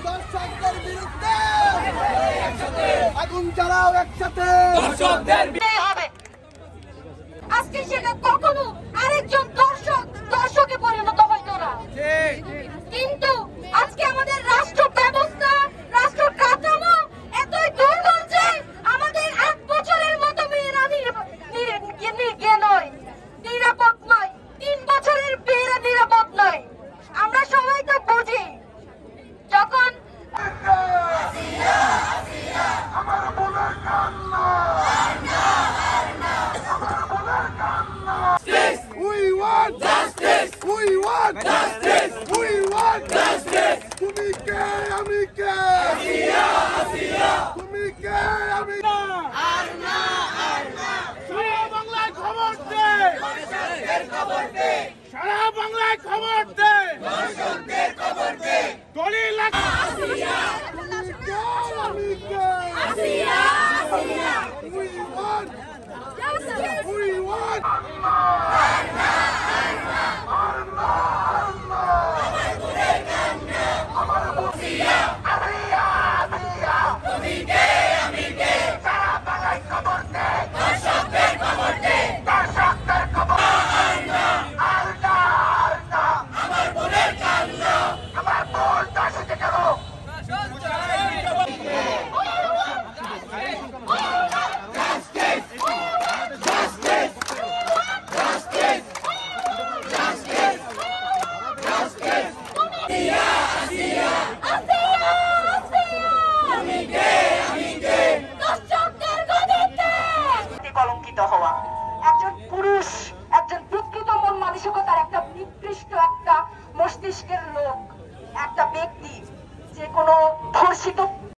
দর্শকদের বিরুদ্ধে আগুন জ্বালাও একসাথে। আজকে সেটা কখনো আরেকজন দর্শকে পরিণত হইতো না, কিন্তু আজকে আমাদের রাষ্ট্র ব্যবস্থা, রাষ্ট্র কাঠামো এতই দুর্বল যে আমাদের 8 বছরের মতো মেয়েরা নিরাপদ নয়, 3 বছরের মেয়েরা নিরাপদ নয়। আমরা সবাই তো বুঝি যখন তুমি কে আমি কে, তুমি কে আমি না, সারা বাংলায় খবর দে, সারা বাংলায় খবর দে, দলিল আমি কে, we want